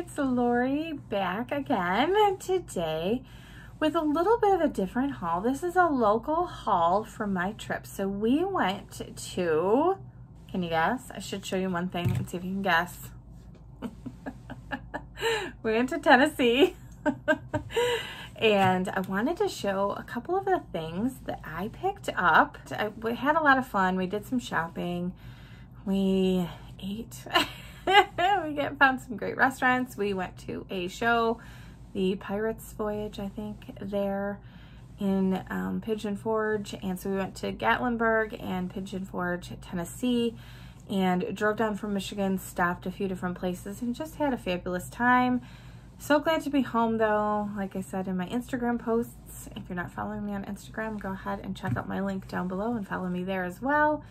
it's Lori back again today with a little bit of a different haul. This is a local haul from my trip. So we went to, can you guess? I should show you one thing and see if you can guess. We went to Tennessee and I wanted to show a couple of the things that I picked up. We had a lot of fun. We did some shopping. We ate. We found some great restaurants. We went to a show, the Pirates Voyage, I think, there in Pigeon Forge. And so we went to Gatlinburg and Pigeon Forge, Tennessee, and drove down from Michigan, stopped a few different places, and just had a fabulous time. So glad to be home, though. Like I said in my Instagram posts, if you're not following me on Instagram, go ahead and check out my link down below and follow me there as well.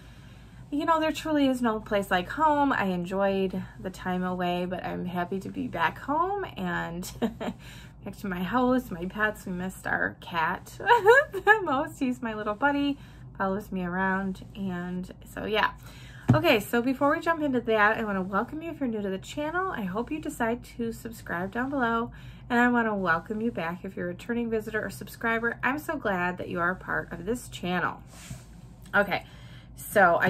You know, there truly is no place like home. I enjoyed the time away, but I'm happy to be back home and back to my house, my pets. We missed our cat the most. He's my little buddy, follows me around, and so yeah. Okay, so before we jump into that, I want to welcome you if you're new to the channel. I hope you decide to subscribe down below, and I want to welcome you back if you're a returning visitor or subscriber. I'm so glad that you are a part of this channel. Okay. So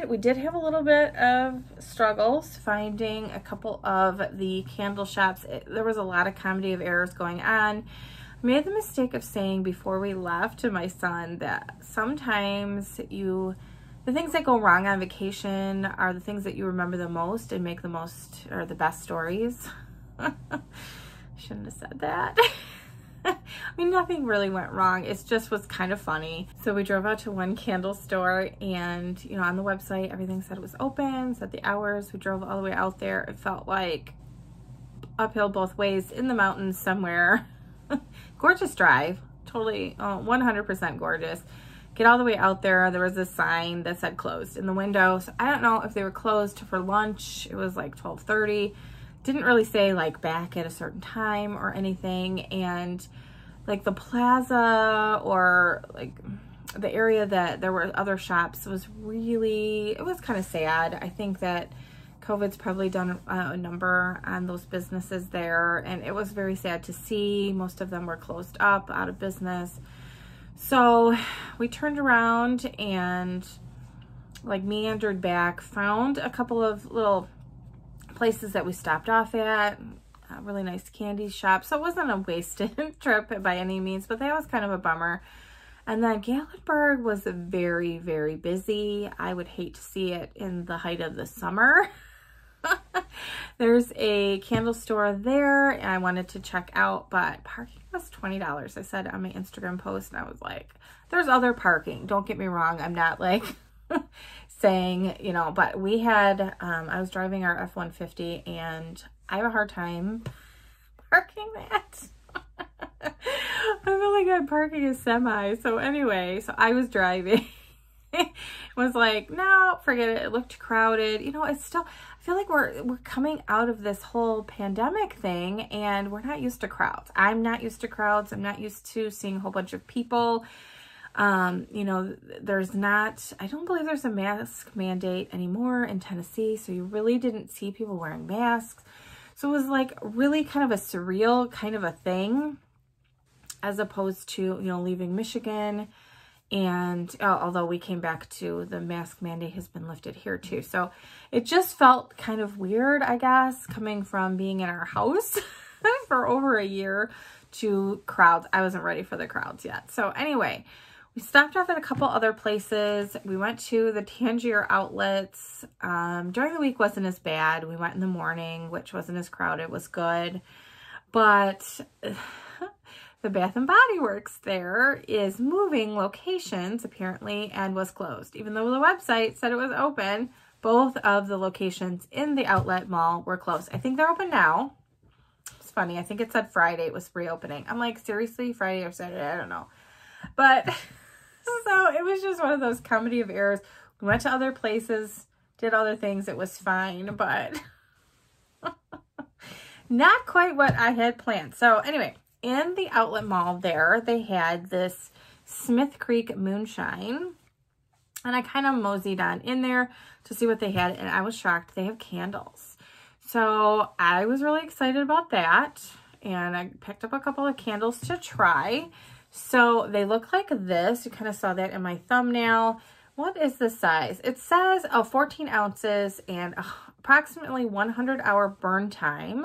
we did have a little bit of struggles finding a couple of the candle shops. There was a lot of comedy of errors going on. I made the mistake of saying before we left to my son that sometimes the things that go wrong on vacation are the things that you remember the most and make the most or the best stories. Shouldn't have said that. I mean, nothing really went wrong. It just was kind of funny. So we drove out to one candle store and, you know, on the website, everything said it was open, said the hours. We drove all the way out there. It felt like uphill both ways in the mountains somewhere. Gorgeous drive. Totally 100% gorgeous. Get all the way out there. There was a sign that said closed in the window. So I don't know if they were closed for lunch. It was like 12:30. Didn't really say like back at a certain time or anything. And like the plaza or like the area that there were other shops was it was kind of sad. I think that COVID's probably done a number on those businesses there, and it was very sad to see. Most of them were closed up, out of business. So we turned around and like meandered back, found a couple of little places that we stopped off at, really nice candy shops. So it wasn't a wasted trip by any means, but that was kind of a bummer. And then Gatlinburg was very, very busy. I would hate to see it in the height of the summer. There's a candle store there and I wanted to check out, but parking was $20. I said on my Instagram post, and I was like, there's other parking. Don't get me wrong. I'm not like saying, you know, but we had, I was driving our F-150 and I have a hard time parking that. I'm really good parking a semi. So anyway, so I was driving. Was like, no, forget it. It looked crowded. You know, it's still, I feel like we're coming out of this whole pandemic thing and we're not used to crowds. I'm not used to crowds. I'm not used to seeing a whole bunch of people. You know, I don't believe there's a mask mandate anymore in Tennessee. So you really didn't see people wearing masks. So it was like really kind of a surreal kind of a thing as opposed to, you know, leaving Michigan. And although we came back to the mask mandate has been lifted here too. So it just felt kind of weird, I guess, coming from being in our house for over a year to crowds. I wasn't ready for the crowds yet. So anyway, we stopped off at a couple other places. We went to the Tangier outlets. During the week wasn't as bad. We went in the morning, which wasn't as crowded. It was good. But the Bath & Body Works there is moving locations apparently and was closed. Even though the website said it was open, both of the locations in the outlet mall were closed. I think they're open now. It's funny. I think it said Friday it was reopening. I'm like, seriously? Friday or Saturday? I don't know. But so it was just one of those comedy of errors. We went to other places, did other things. It was fine, but not quite what I had planned. So anyway, in the outlet mall there, they had this Smith Creek moonshine. And I kind of moseyed on in there to see what they had. And I was shocked. They have candles. So I was really excited about that. And I picked up a couple of candles to try. So they look like this. You kind of saw that in my thumbnail. What is the size? It says 14 ounces and approximately 100-hour burn time.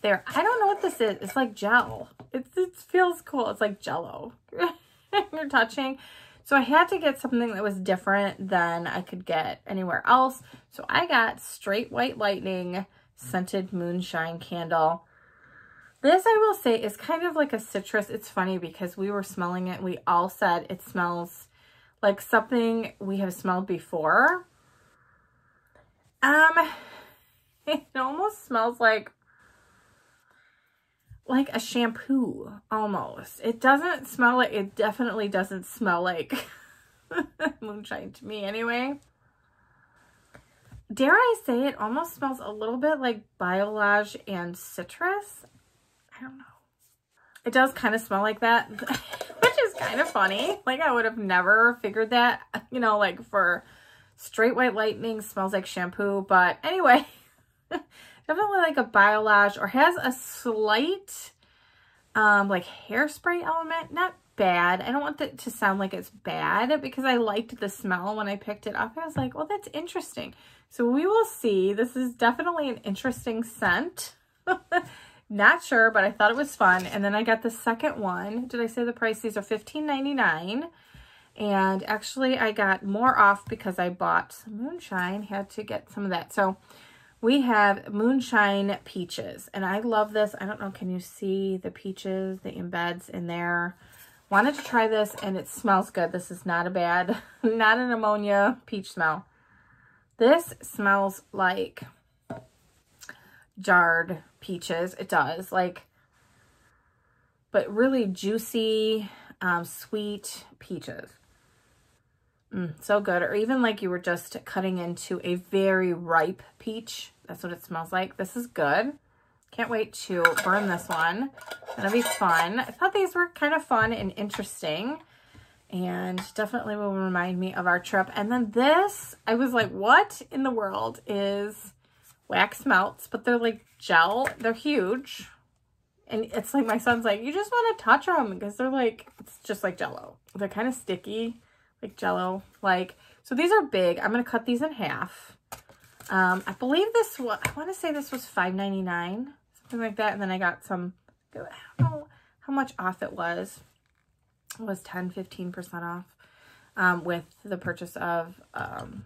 There, I don't know what this is. It's like gel. It feels cool. It's like Jello. You're touching. So I had to get something that was different than I could get anywhere else. So I got Straight White Lightning Scented Moonshine Candle. This, I will say, is kind of like a citrus. It's funny because we were smelling it. We all said it smells like something we have smelled before. It almost smells like a shampoo, almost. It doesn't smell like, it definitely doesn't smell like moonshine to me anyway. Dare I say it almost smells a little bit like Biolage and citrus. I don't know. It does kind of smell like that, which is kind of funny. Like, I would have never figured that, you know, like for Straight White Lightning smells like shampoo. But anyway, definitely like a Biolage, or has a slight like hairspray element. Not bad. I don't want it to sound like it's bad because I liked the smell when I picked it up. I was like, well, that's interesting. So we will see. This is definitely an interesting scent. Not sure, but I thought it was fun. And then I got the second one. Did I say the price? These are $15.99. And actually I got more off because I bought some moonshine. Had to get some of that. So we have Moonshine Peaches. And I love this. I don't know, can you see the peaches, the embeds in there? Wanted to try this and it smells good. This is not a bad, not an ammonia peach smell. This smells like jarred peaches. It does, like, but really juicy, sweet peaches. So good. Or even like you were just cutting into a very ripe peach. That's what it smells like. This is good. Can't wait to burn this one. That'll be fun. I thought these were kind of fun and interesting, and definitely will remind me of our trip. And then this, I was like, what in the world is wax melts? But they're like gel. They're huge. And it's like, my son's like, you just want to touch them because they're like, it's just like Jello. They're kind of sticky, like Jello. Like, so these are big. I'm going to cut these in half. I believe this was, I want to say this was $5.99, something like that. And then I got some, I don't know how much off it was. It was 10-15% off with the purchase of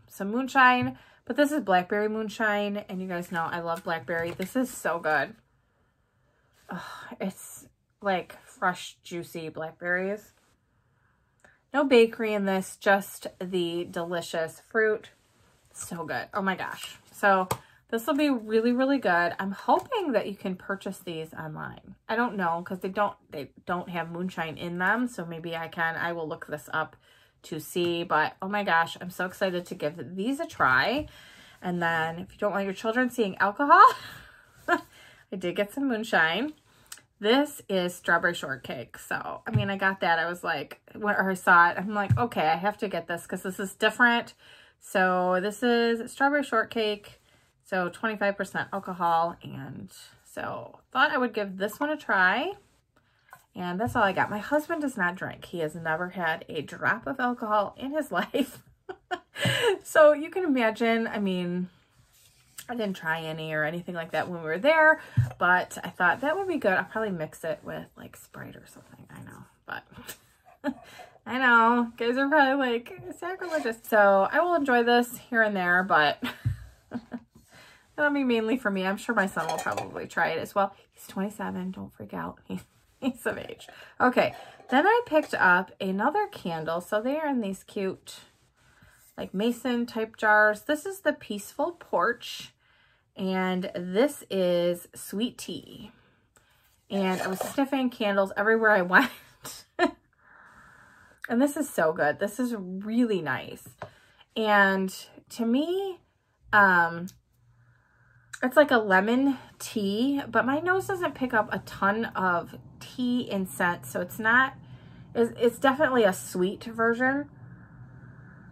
some moonshine. But this is blackberry moonshine, and you guys know I love blackberry. This is so good. Oh, it's like fresh, juicy blackberries. No bakery in this, just the delicious fruit. So good. Oh my gosh. So this will be really, really good. I'm hoping that you can purchase these online. I don't know, because they don't have moonshine in them. So maybe I can. I will look this up to see. But oh my gosh, I'm so excited to give these a try. And then if you don't want your children seeing alcohol, I did get some moonshine. This is strawberry shortcake. So, I mean, I got that. I was like, when I saw it, I'm like, okay, I have to get this because this is different. So this is strawberry shortcake. So 25% alcohol. And so thought I would give this one a try. And that's all I got. My husband does not drink. He has never had a drop of alcohol in his life. So you can imagine, I mean, I didn't try any or anything like that when we were there, but I thought that would be good. I'll probably mix it with like Sprite or something. I know, but I know guys are probably like sacrilegious. So I will enjoy this here and there, but that'll be mainly for me. I'm sure my son will probably try it as well. He's 27. Don't freak out. He's of age. Okay. Then I picked up another candle. So they are in these cute like mason type jars. This is the Peaceful Porch. And this is sweet tea. And I was sniffing candles everywhere I went. And this is so good. This is really nice. And to me, it's like a lemon tea, but my nose doesn't pick up a ton of tea and scent. So it's not, it's definitely a sweet version.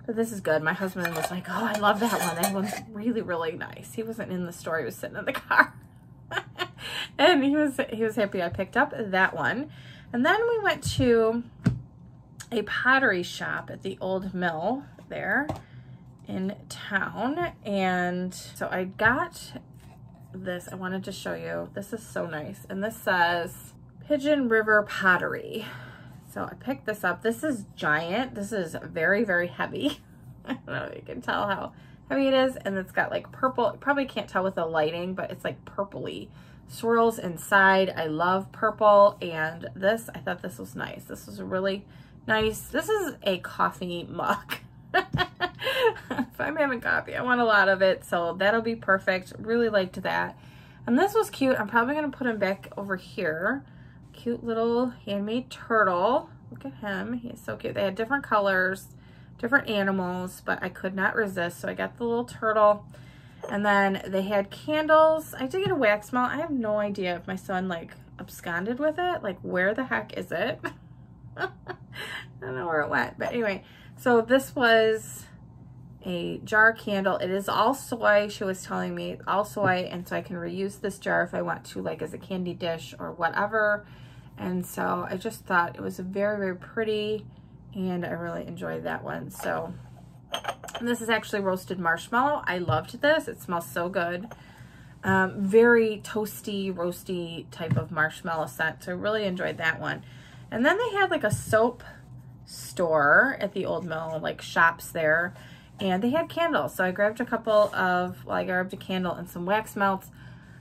But this is good. My husband was like, oh, I love that one. That one's really, really nice. He wasn't in the store. He was sitting in the car. And he was happy I picked up that one. And then we went to a pottery shop at the old mill there in town. And so I got this. I wanted to show you. This is so nice. And this says Pigeon River Pottery. So I picked this up. This is giant. This is very, very heavy. I don't know if you can tell how heavy it is. And it's got like purple. You probably can't tell with the lighting, but it's like purpley swirls inside. I love purple. And this, I thought this was nice. This was really nice. This is a coffee mug. If I'm having coffee, I want a lot of it. So that'll be perfect. Really liked that. And this was cute. I'm probably going to put him back over here. Cute little handmade turtle. Look at him. He is so cute. They had different colors, different animals, but I could not resist. So I got the little turtle. And then they had candles. I did get a wax melt. I have no idea if my son like absconded with it. Like, where the heck is it? I don't know where it went. But anyway, so this was a jar candle. It is all soy. She was telling me all soy. And so I can reuse this jar if I want to, like as a candy dish or whatever. And so I just thought it was very, very pretty, and I really enjoyed that one. So this is actually roasted marshmallow. I loved this. It smells so good. Very toasty, roasty type of marshmallow scent. So I really enjoyed that one. And then they had like a soap store at the old mill, like shops there, and they had candles. So I grabbed a couple of, well, I grabbed a candle and some wax melts.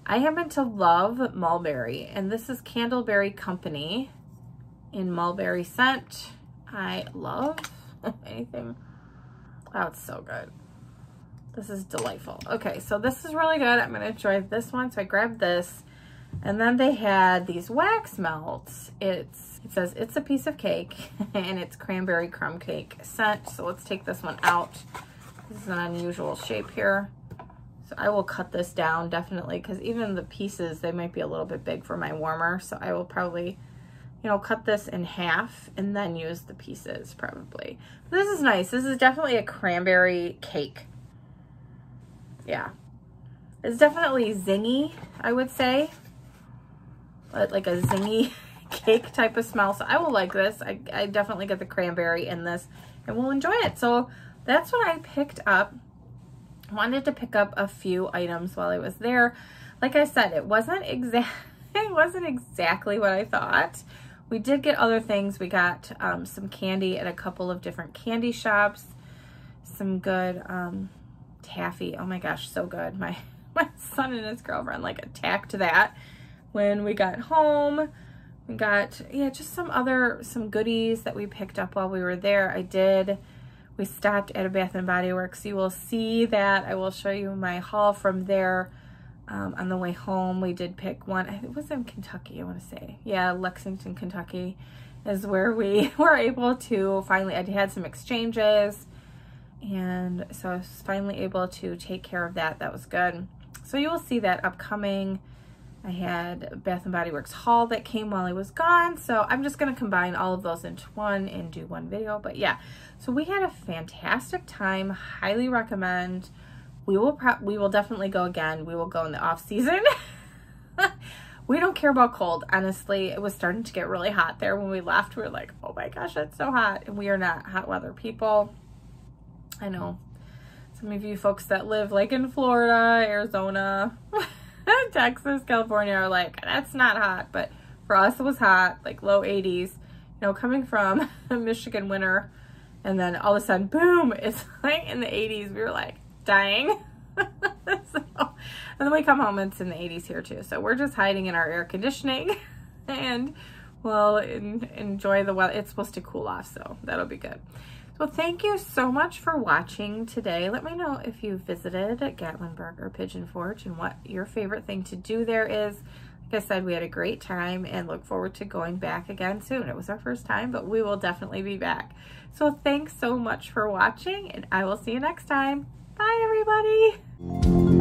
I happen to love mulberry, and this is Candleberry Company in mulberry scent. I love anything. Oh, it's so good. This is delightful. Okay, so this is really good. I'm going to enjoy this one. So I grabbed this, and then they had these wax melts. It says it's a piece of cake, and it's cranberry crumb cake scent. So let's take this one out. This is an unusual shape here. So I will cut this down definitely, because even the pieces, they might be a little bit big for my warmer. So I will probably, you know, cut this in half and then use the pieces probably. This is nice. This is definitely a cranberry cake. Yeah. It's definitely zingy, I would say. Like a zingy cake type of smell. So I will like this. I definitely get the cranberry in this and we'll enjoy it. So that's what I picked up. Wanted to pick up a few items while I was there. Like I said, it wasn't exactly what I thought. We did get other things. We got some candy at a couple of different candy shops. Some good taffy. Oh my gosh, so good. My son and his girlfriend like attacked that when we got home. We got, yeah, just some goodies that we picked up while we were there. We stopped at a Bath & Body Works. You will see that. I will show you my haul from there on the way home. We did pick one. It was in Kentucky, I want to say. Yeah, Lexington, Kentucky is where we were able to finally, I had some exchanges. And so I was finally able to take care of that. That was good. So you will see that upcoming. I had a Bath & Body Works haul that came while I was gone. So I'm just going to combine all of those into one and do one video. But yeah, so we had a fantastic time. Highly recommend. We will definitely go again. We will go in the off season. We don't care about cold. Honestly, it was starting to get really hot there when we left. We were like, oh my gosh, it's so hot. And we are not hot weather people. I know some of you folks that live like in Florida, Arizona, Texas, California are like, that's not hot. But for us, it was hot, like low 80s, you know, coming from a Michigan winter. And then all of a sudden, boom, it's like in the 80s. We were like dying. And then we come home and it's in the 80s here too. So we're just hiding in our air conditioning and we'll enjoy the weather. It's supposed to cool off, so that'll be good. So thank you so much for watching today. Let me know if you visited Gatlinburg or Pigeon Forge and what your favorite thing to do there is. Like I said, we had a great time and look forward to going back again soon. It was our first time, but we will definitely be back. So thanks so much for watching and I will see you next time. Bye everybody.